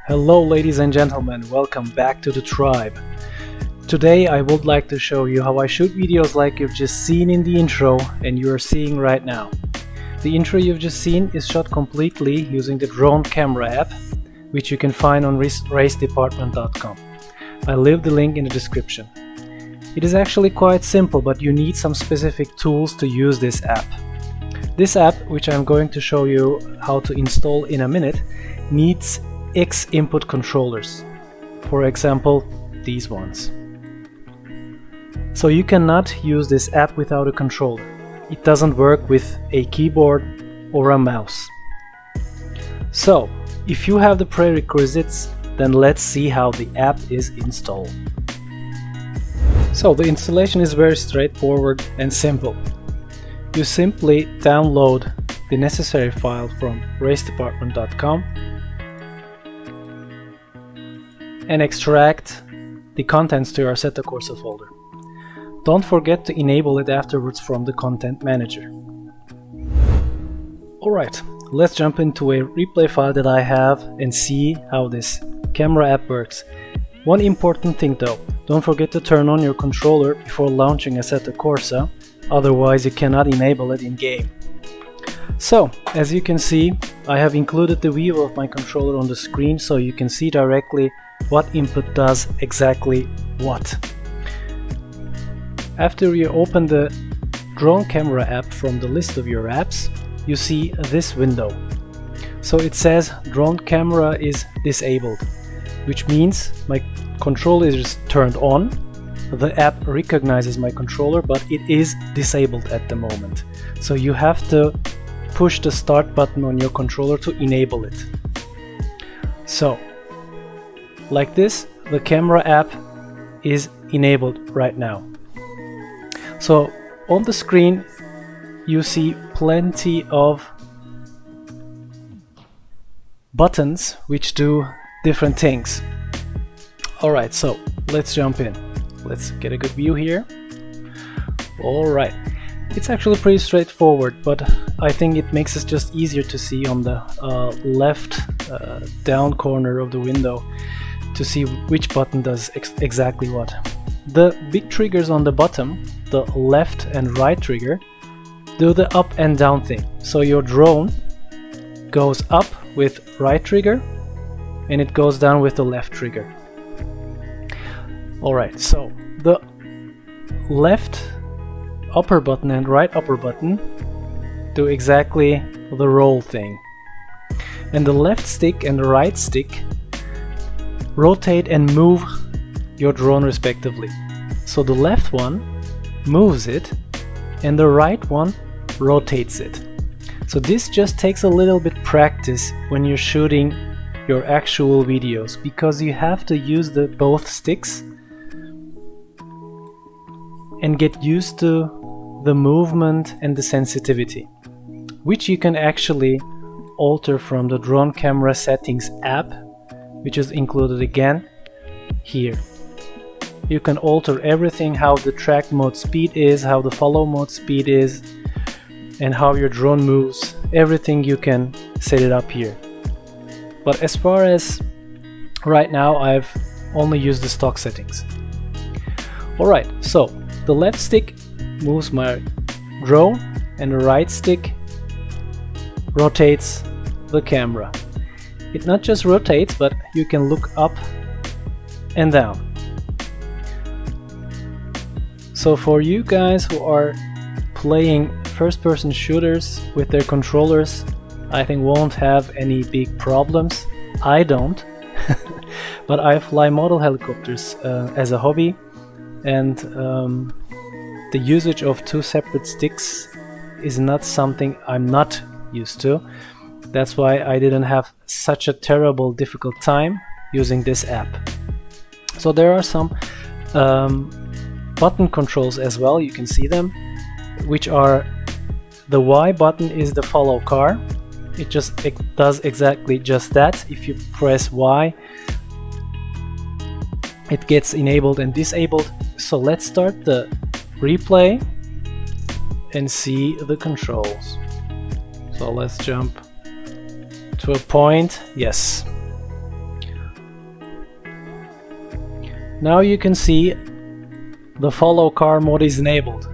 Hello ladies and gentlemen, welcome back to the tribe. Today I would like to show you how I shoot videos like you've just seen in the intro and you are seeing right now. The intro you've just seen is shot completely using the drone camera app, which you can find on racedepartment.com. I'll leave the link in the description. It is actually quite simple, but you need some specific tools to use this app. This app, which I'm going to show you how to install in a minute, needs X input controllers. For example, these ones. So you cannot use this app without a controller. It doesn't work with a keyboard or a mouse. So, if you have the prerequisites, then let's see how the app is installed. So the installation is very straightforward and simple. You simply download the necessary file from racedepartment.com and extract the contents to your Assetto Corsa folder. Don't forget to enable it afterwards from the content manager. Alright, let's jump into a replay file that I have and see how this camera app works. One important thing though, don't forget to turn on your controller before launching Assetto Corsa, otherwise you cannot enable it in game. So, as you can see, I have included the view of my controller on the screen so you can see directly what input does exactly what. After you open the drone camera app from the list of your apps, you see this window. So it says drone camera is disabled, which means my controller is turned on. The app recognizes my controller, but it is disabled at the moment. So you have to push the start button on your controller to enable it. So, like this, the camera app is enabled right now. So on the screen you see plenty of buttons which do different things. Alright, so let's jump in. Let's get a good view here. Alright, it's actually pretty straightforward, but I think it makes it just easier to see on the left down corner of the window to see which button does exactly what. The big triggers on the bottom, the left and right trigger, do the up and down thing. So your drone goes up with right trigger and it goes down with the left trigger. Alright, so the left upper button and right upper button do exactly the roll thing. And the left stick and the right stick rotate and move your drone respectively. So the left one moves it and the right one rotates it. So this just takes a little bit practice when you're shooting your actual videos, because you have to use both sticks and get used to the movement and the sensitivity, which you can actually alter from the drone camera settings app, which is included again here. You can alter everything, how the track mode speed is, how the follow mode speed is, and how your drone moves. Everything you can set it up here. But as far as right now, I've only used the stock settings. Alright, so the left stick moves my drone and the right stick rotates the camera. It not just rotates, but you can look up and down. So for you guys who are playing first-person shooters with their controllers, I think won't have any big problems. I don't. But I fly model helicopters as a hobby, and the usage of two separate sticks is not something I'm not used to. That's why I didn't have such a terrible difficult time using this app. So there are some button controls as well, you can see them, which are the Y button is the follow car. It does exactly just that. If you press Y, it gets enabled and disabled. So let's start the replay and see the controls. So let's jump to a point. Yes. Now you can see the follow car mode is enabled.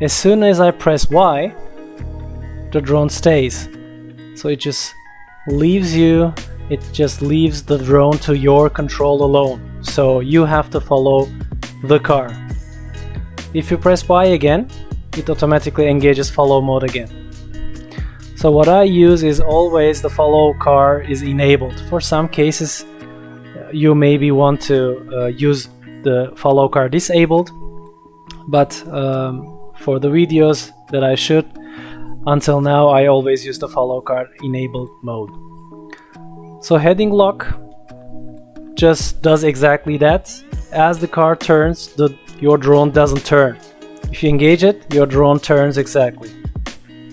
As soon as I press Y, the drone stays. So it just leaves you, it just leaves the drone to your control alone. So you have to follow the car. If you press Y again, it automatically engages follow mode again. So what I use is always the follow car is enabled. For some cases you maybe want to use the follow car disabled, but for the videos that I shoot until now, I always use the follow car enabled mode. So heading lock just does exactly that. As the car turns, your drone doesn't turn. If you engage it, your drone turns exactly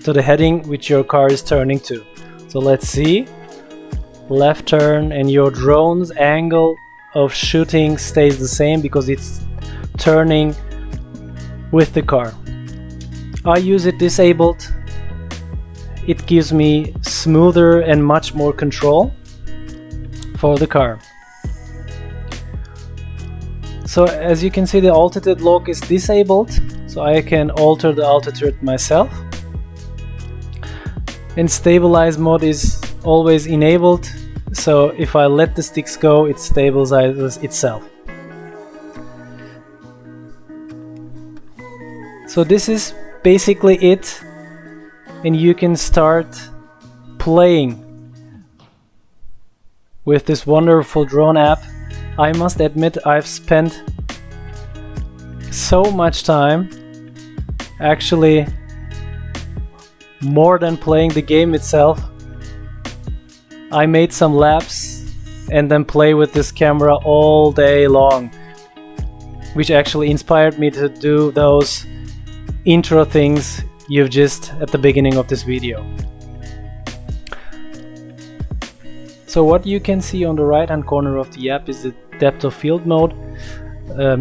to the heading which your car is turning to. So let's see. Left turn, and your drone's angle of shooting stays the same because it's turning with the car. I use it disabled. It gives me smoother and much more control for the car. So as you can see, the altitude lock is disabled, so I can alter the altitude myself. And stabilize mode is always enabled, so if I let the sticks go, it stabilizes itself. So this is basically it, and you can start playing with this wonderful drone app. I must admit, I've spent so much time, actually more than playing the game itself. I made some laps and then play with this camera all day long, which actually inspired me to do those intro things you've just at the beginning of this video. So what you can see on the right hand corner of the app is the depth of field mode.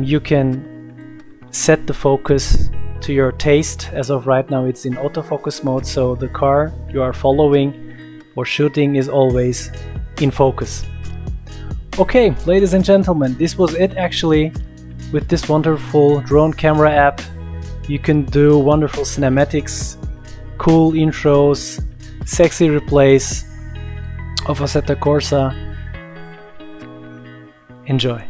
You can set the focus to your taste. As of right now, it's in autofocus mode, so the car you are following or shooting is always in focus. Okay, ladies and gentlemen, this was it actually with this wonderful drone camera app. You can do wonderful cinematics, cool intros, sexy replays of Assetto Corsa. Enjoy.